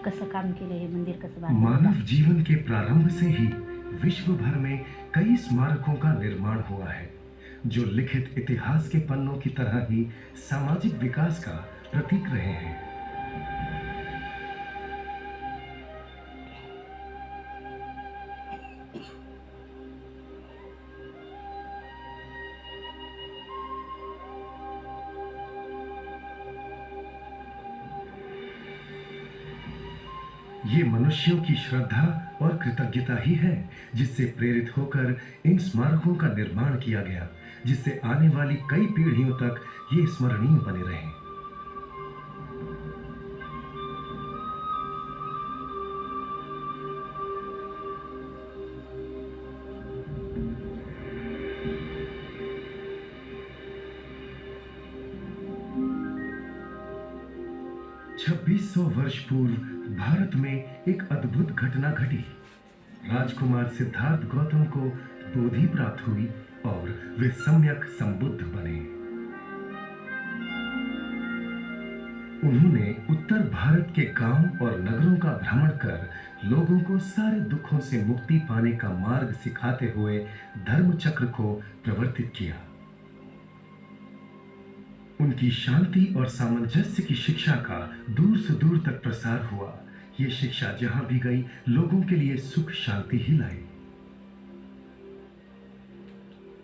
कसं काम केलं, हे मंदिर कसं बांधलं मानव होतं? जीवन के प्रारंभ से ही विश्व भर में कई स्मारकों का निर्माण हुआ है, जो लिखित इतिहास के पन्नों की तरह ही सामाजिक विकास का प्रतीक रहे हैं। ये मनुष्यों की श्रद्धा और कृतज्ञता ही है, जिससे प्रेरित होकर इन स्मारकों का निर्माण किया गया, जिससे आने वाली कई पीढ़ियों तक ये स्मरणीय बने रहें। 2600 वर्ष पूर्व भारत में एक अद्भुत घटना घटी। राजकुमार सिद्धार्थ गौतम को बोधि प्राप्त हुई और वे सम्यक संबुद्ध बने। उन्होंने उत्तर भारत के गांव और नगरों का भ्रमण कर लोगों को सारे दुखों से मुक्ति पाने का मार्ग सिखाते हुए धर्म चक्र को प्रवर्तित किया। उनकी शांति और सामंजस्य की शिक्षा का दूर से दूर तक प्रसार हुआ। ये शिक्षा जहां भी गई, लोगों के लिए सुख शांति ही लाई।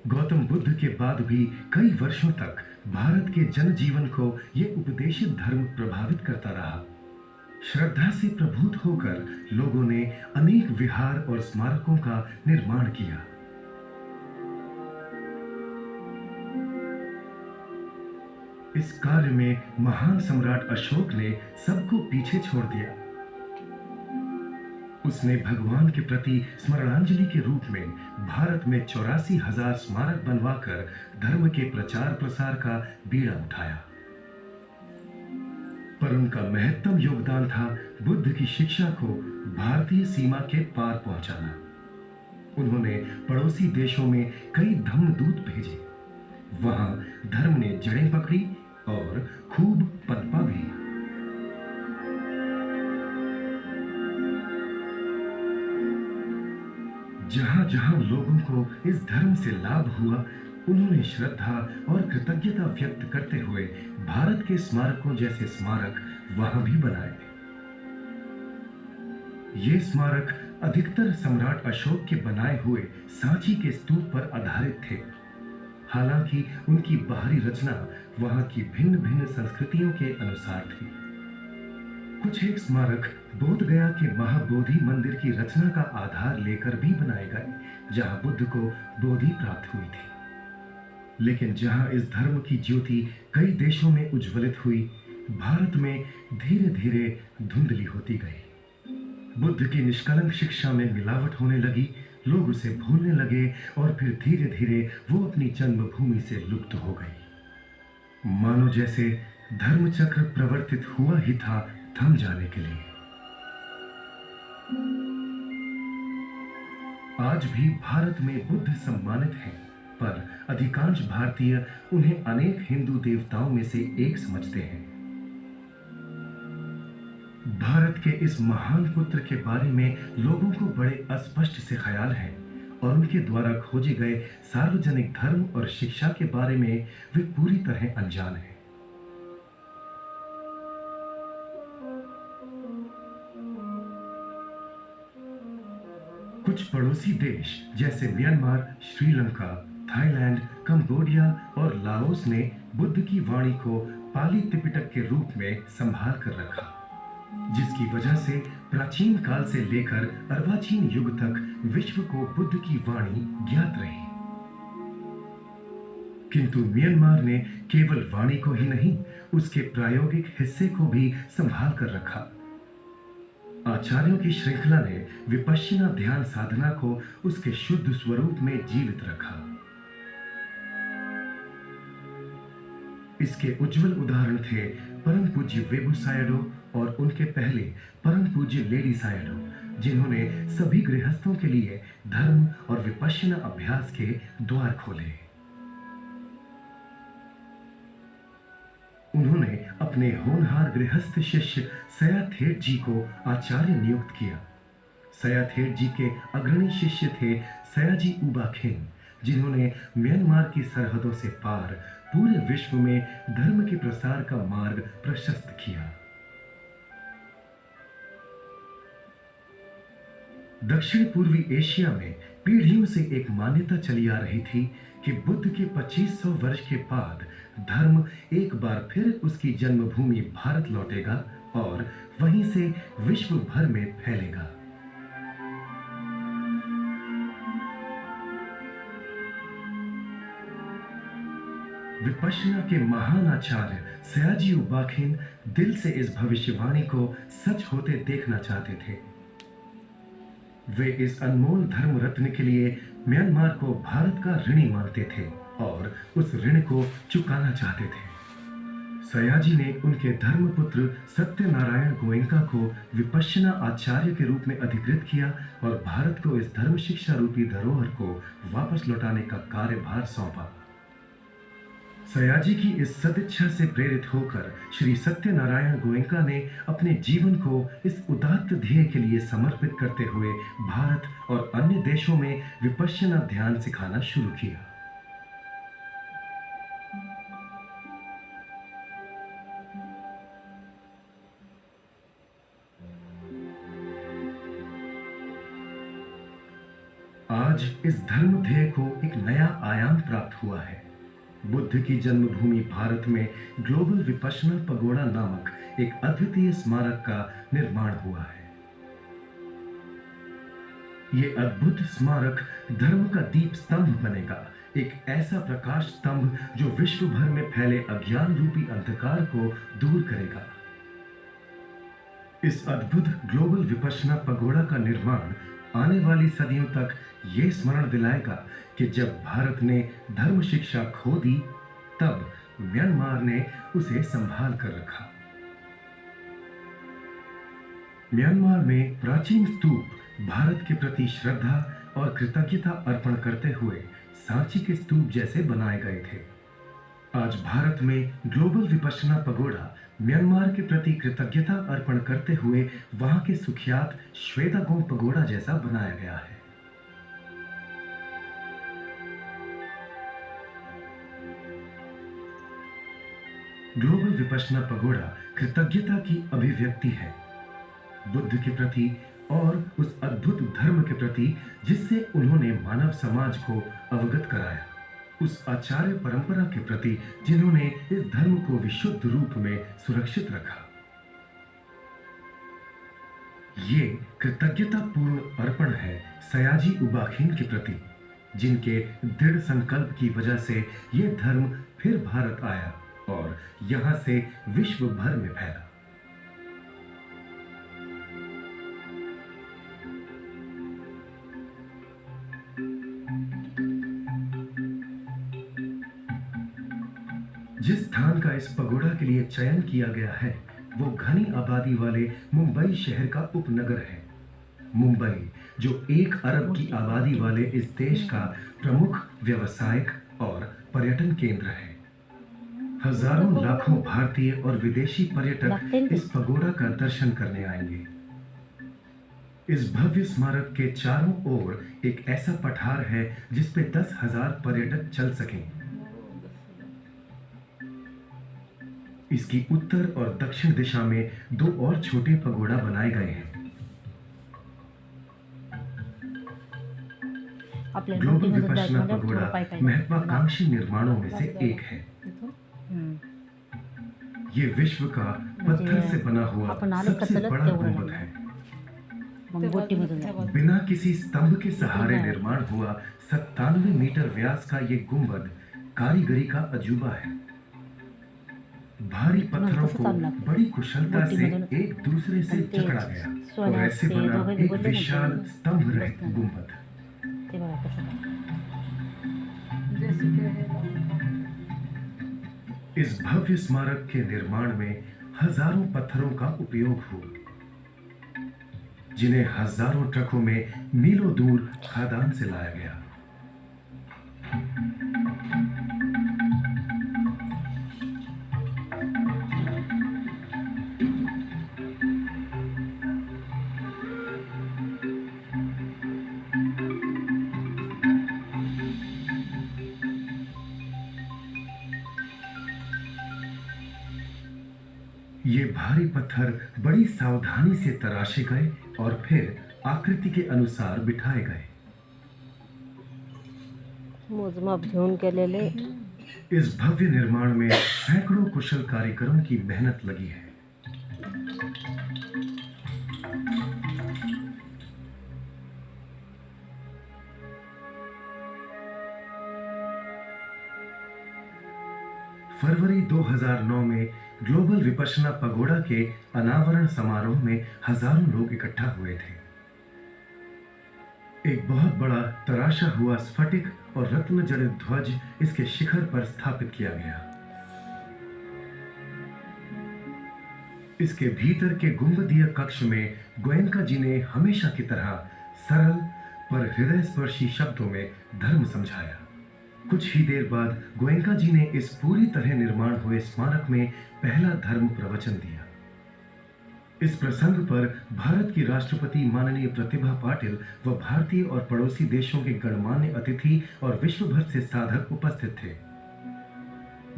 गौतम बुद्ध के बाद भी कई वर्षों तक भारत के जनजीवन को यह उपदेशित धर्म प्रभावित करता रहा। श्रद्धा से प्रभुत होकर लोगों ने अनेक विहार और स्मारकों का निर्माण किया। इस कार्य में महान सम्राट अशोक ने सबको पीछे छोड़ दिया। उसने भगवान के प्रति स्मरणांजलि के रूप में भारत में 84,000 स्मारक बनवाकर धर्म के प्रचार प्रसार का बीड़ा उठाया। पर उनका महत्तम योगदान था बुद्ध की शिक्षा को भारतीय सीमा के पार पहुंचाना। उन्होंने पड़ोसी देशों में कई धम्मदूत भेजे। वहां धर्म ने जड़ें पकड़ी और खूब पनपा भी। जहां जहां लोगों को इस धर्म से लाभ हुआ, उन्होंने श्रद्धा और कृतज्ञता व्यक्त करते हुए भारत के स्मारकों जैसे स्मारक वहां भी बनाए। ये स्मारक अधिकतर सम्राट अशोक के बनाए हुए सांची के स्तूप पर आधारित थे। हालांकि उनकी बाहरी रचना वहां की भिन्न भिन्न संस्कृतियों के अनुसार थी। कुछ एक स्मारक बोध गया के महाबोधि मंदिर की रचना का आधार लेकर भी बनाए गए, जहां बुद्ध को बोधि प्राप्त हुई थी। लेकिन जहां इस धर्म की ज्योति कई देशों में उज्ज्वलित हुई, भारत में धीरे धीरे धुंधली होती गई। बुद्ध की निष्कलंक शिक्षा में मिलावट होने लगी, लोग उसे भूलने लगे और फिर धीरे धीरे वो अपनी जन्मभूमि से लुप्त हो गई। मानो जैसे धर्म चक्र प्रवर्तित हुआ ही था थम जाने के लिए। आज भी भारत में बुद्ध सम्मानित हैं, पर अधिकांश भारतीय उन्हें अनेक हिंदू देवताओं में से एक समझते हैं। भारत के इस महान पुत्र के बारे में लोगों को बड़े अस्पष्ट से ख्याल हैं और उनके द्वारा खोजे गए सार्वजनिक धर्म और शिक्षा के बारे में वे पूरी तरह अनजान हैं। कुछ पड़ोसी देश जैसे म्यांमार, श्रीलंका, थाईलैंड, कंबोडिया और लाओस ने बुद्ध की वाणी को पाली त्रिपिटक के रूप में संभाल कर रखा, जिसकी वजह से प्राचीन काल से लेकर अर्वाचीन युग तक विश्व को बुद्ध की वाणी ज्ञात रही। किंतु म्यांमार ने केवल वाणी को ही नहीं, उसके प्रायोगिक हिस्से को भी संभाल कर रखा। आचार्यों की श्रृंखला ने विपश्यना ध्यान साधना को उसके शुद्ध स्वरूप में जीवित रखा। इसके उज्जवल उदाहरण थे परम पूज्य वेबू सायडो और उनके पहले परम पूज्य लेडी सायडो, जिन्होंने सभी गृहस्थों के लिए धर्म और विपश्यना अभ्यास के द्वार खोले। उन्होंने अपने होनहार गृहस्थ शिष्य सयाथेट जी को आचार्य नियुक्त किया। सयाथेट जी के अग्रणी शिष्य थे सयाजी उबाखेन, जिन्होंने म्यांमार की सरहदों से पार पूरे विश्व में धर्म के प्रसार का मार्ग प्रशस्त किया। दक्षिण पूर्वी एशिया में पीढ़ियों से एक मान्यता चली आ रही थी कि बुद्ध के 2500 वर्ष के बाद धर्म एक बार फिर उसकी जन्मभूमि भारत लौटेगा और वहीं से विश्व भर में फैलेगा। विपश्यना के महान आचार्य सयाजी उबाखेन दिल से इस भविष्यवाणी को सच होते देखना चाहते थे। वे इस अनमोल धर्म रत्न के लिए म्यांमार को भारत का ऋणी मानते थे और उस ऋण को चुकाना चाहते थे। सयाजी ने उनके धर्मपुत्र सत्यनारायण गोयनका को विपश्यना आचार्य के रूप में अधिकृत किया और भारत को इस धर्म शिक्षा रूपी धरोहर को वापस लौटाने का कार्यभार सौंपा। सयाजी की इस सदिच्छा से प्रेरित होकर श्री सत्यनारायण गोयनका ने अपने जीवन को इस उदात्त ध्येय के लिए समर्पित करते हुए भारत और अन्य देशों में विपश्यना ध्यान सिखाना शुरू किया। आज इस धर्म ध्येय को एक नया आयाम प्राप्त हुआ है। बुद्ध की जन्मभूमि भारत में ग्लोबल विपश्यना पगोड़ा नामक एक अद्वितीय स्मारक का निर्माण हुआ है। ये अद्भुत स्मारक धर्म का दीप स्तंभ बनेगा, एक ऐसा प्रकाश स्तंभ जो विश्व भर में फैले अज्ञान रूपी अंधकार को दूर करेगा। इस अद्भुत ग्लोबल विपश्यना पगोड़ा का निर्माण आने वाली सदियों तक ये स्मरण दिलाएगा कि जब भारत ने धर्म शिक्षा खो दी, तब म्यांमार ने उसे संभाल कर रखा। म्यांमार में प्राचीन स्तूप भारत के प्रति श्रद्धा और कृतज्ञता अर्पण करते हुए सांची के स्तूप जैसे बनाए गए थे। आज भारत में ग्लोबल विपश्यना पगोड़ा म्यांमार के प्रति कृतज्ञता अर्पण करते हुए वहां के सुख्यात श्वेतागोम पगोड़ा जैसा बनाया गया है। ग्लोबल विपश्यना पगोड़ा कृतज्ञता की अभिव्यक्ति है, बुद्ध के प्रति और उस अद्भुत धर्म के प्रति जिससे उन्होंने मानव समाज को अवगत कराया, उस आचार्य परंपरा के प्रति जिन्होंने इस धर्म को विशुद्ध रूप में सुरक्षित रखा। ये कृतज्ञता पूर्ण अर्पण है सयाजी उबाखेन के प्रति, जिनके दृढ़ संकल्प की वजह से ये धर्म फिर भारत आया और यहां से विश्व भर में फैला। जिस स्थान का इस पगोड़ा के लिए चयन किया गया है वो घनी आबादी वाले मुंबई शहर का उपनगर है। मुंबई जो 1 अरब की आबादी वाले इस देश का प्रमुख व्यवसायिक और पर्यटन केंद्र है। हजारों लाखों भारतीय और विदेशी पर्यटक इस पगोड़ा का दर्शन करने आएंगे। इस भव्य स्मारक के चारों ओर एक ऐसा पठार है जिस पे 10,000 पर्यटक चल सकें। इसकी उत्तर और दक्षिण दिशा में 2 और छोटे पगोड़ा बनाए गए हैं। ग्लोबल विपश्यना पगोड़ा महत्वाकांक्षी निर्माणों में से एक है। ये विश्व का पत्थर से बना हुआ सबसे बड़ा गुंबद है। बिना किसी स्तंभ के सहारे निर्माण हुआ 97 मीटर व्यास का ये गुंबद कारीगरी का अजूबा है। भारी पत्थरों को बड़ी कुशलता से एक दूसरे से जकड़ा गया और ऐसे बना एक विशाल स्तंभ रहित गुंबद। इस भव्य स्मारक के निर्माण में हजारों पत्थरों का उपयोग हुआ, जिन्हें हजारों ट्रकों में मीलों दूर खादान से लाया गया। ये भारी पत्थर बड़ी सावधानी से तराशे गए और फिर आकृति के अनुसार बिठाए गए। मोजमाप घेऊन केलेले इस भव्य निर्माण में सैकड़ों कुशल कारीगरों की मेहनत लगी है। फरवरी 2009 में ग्लोबल विपश्यना पगोड़ा के अनावरण समारोह में हजारों लोग इकट्ठा हुए थे। एक बहुत बड़ा तराशा हुआ स्फटिक और रत्न जड़ित ध्वज इसके शिखर पर स्थापित किया गया। इसके भीतर के गुंबदीय कक्ष में गोयनका जी ने हमेशा की तरह सरल पर हृदय स्पर्शी शब्दों में धर्म समझाया। कुछ ही देर बाद गोयनका जी ने इस पूरी तरह निर्माण हुए स्मारक में पहला धर्म प्रवचन दिया। इस प्रसंग पर भारत की राष्ट्रपति माननीय प्रतिभा पाटिल व भारतीय और पड़ोसी देशों के गणमान्य अतिथि और विश्व भर से साधक उपस्थित थे।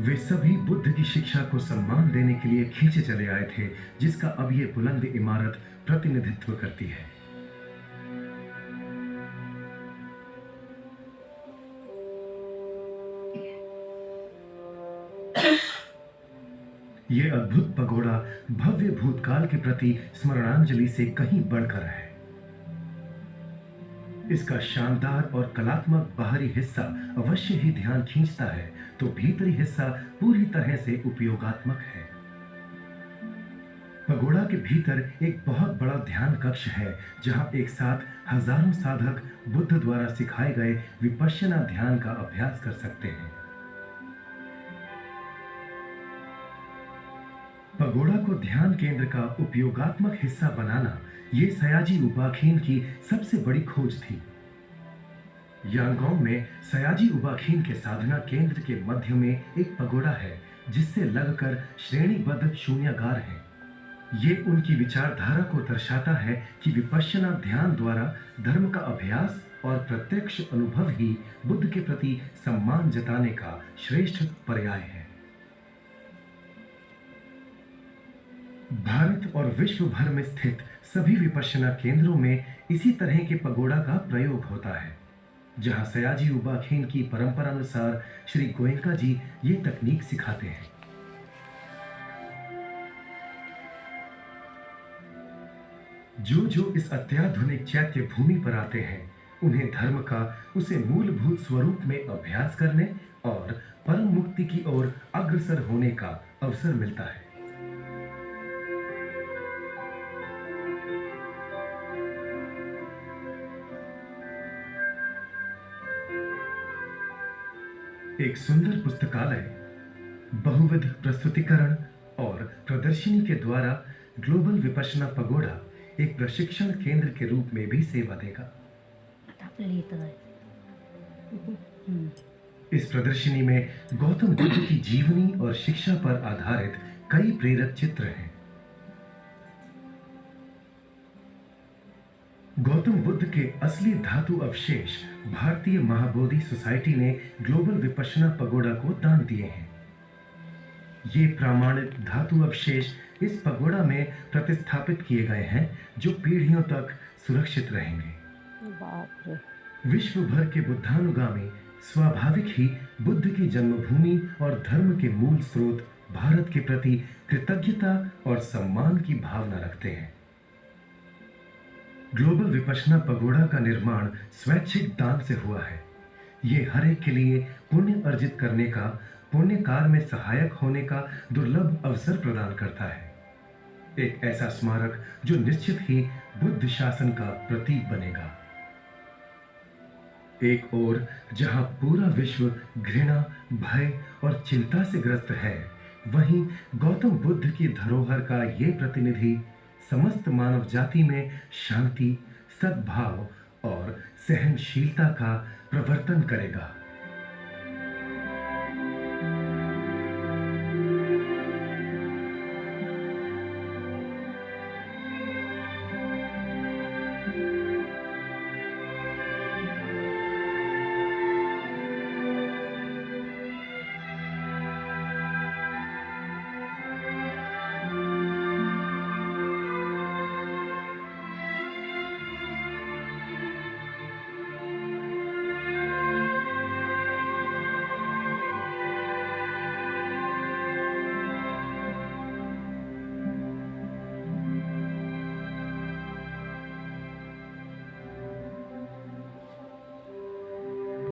वे सभी बुद्ध की शिक्षा को सम्मान देने के लिए खींचे चले आए थे, जिसका अब ये बुलंद इमारत प्रतिनिधित्व करती है। ये अद्भुत पगोड़ा भव्य भूतकाल के प्रति स्मरणांजलि से कहीं बढ़कर है। इसका शानदार और कलात्मक बाहरी हिस्सा अवश्य ही ध्यान खींचता है, तो भीतरी हिस्सा पूरी तरह से उपयोगात्मक है। पगोड़ा के भीतर एक बहुत बड़ा ध्यान कक्ष है, जहां एक साथ हजारों साधक बुद्ध द्वारा सिखाए गए विपश्यना ध्यान का अभ्यास कर सकते हैं। पगोड़ा को ध्यान केंद्र का उपयोगात्मक हिस्सा बनाना ये सयाजी उबाखीन की सबसे बड़ी खोज थी। यांगोंग में सयाजी उबाखीन के साधना केंद्र के मध्य में एक पगोड़ा है, जिससे लगकर श्रेणीबद्ध शून्यागार है। ये उनकी विचारधारा को दर्शाता है कि विपश्यना ध्यान द्वारा धर्म का अभ्यास और प्रत्यक्ष अनुभव ही बुद्ध के प्रति सम्मान जताने का श्रेष्ठ पर्याय है। भारत और विश्व भर में स्थित सभी विपश्यना केंद्रों में इसी तरह के पगोड़ा का प्रयोग होता है, जहां सयाजी उबाखीन की परंपरा अनुसार श्री गोयनका जी ये तकनीक सिखाते हैं। जो इस अत्याधुनिक चैत्य भूमि पर आते हैं, उन्हें धर्म का उसे मूलभूत स्वरूप में अभ्यास करने और परम मुक्ति की ओर अग्रसर होने का अवसर मिलता है। एक सुंदर पुस्तकालय, बहुविध प्रस्तुतिकरण और प्रदर्शनी के द्वारा ग्लोबल विपश्यना पगोड़ा एक प्रशिक्षण केंद्र के रूप में भी सेवा देगा। आता आपल्याला इथं जायचं। इस प्रदर्शनी में गौतम बुद्ध की जीवनी और शिक्षा पर आधारित कई प्रेरक चित्र हैं। गौतम बुद्ध के असली धातु अवशेष भारतीय महाबोधि सोसाइटी ने ग्लोबल विपश्यना पगोड़ा को दान दिए हैं। ये प्रामाणिक धातु अवशेष इस पगोड़ा में प्रतिस्थापित किए गए हैं, जो पीढ़ियों तक सुरक्षित रहेंगे। बाप रे। विश्व भर के बुद्धानुगामी स्वाभाविक ही बुद्ध की जन्मभूमि और धर्म के मूल स्रोत भारत के प्रति कृतज्ञता और सम्मान की भावना रखते हैं। ग्लोबल विपश्यना पगोड़ा का निर्माण स्वैच्छिक दान से हुआ है। ये हर एक के लिए पुण्य अर्जित करने का, पुण्य कार्य में सहायक होने का दुर्लभ अवसर प्रदान करता है। एक ऐसा स्मारक जो निश्चित ही बुद्ध शासन का प्रतीक बनेगा। एक ओर जहां पूरा विश्व घृणा, भय और चिंता से ग्रस्त है, वहीं गौतम बुद्ध की धरोहर का ये प्रतिनिधि समस्त मानव जाति में शांति, सद्भाव और सहनशीलता का प्रवर्तन करेगा।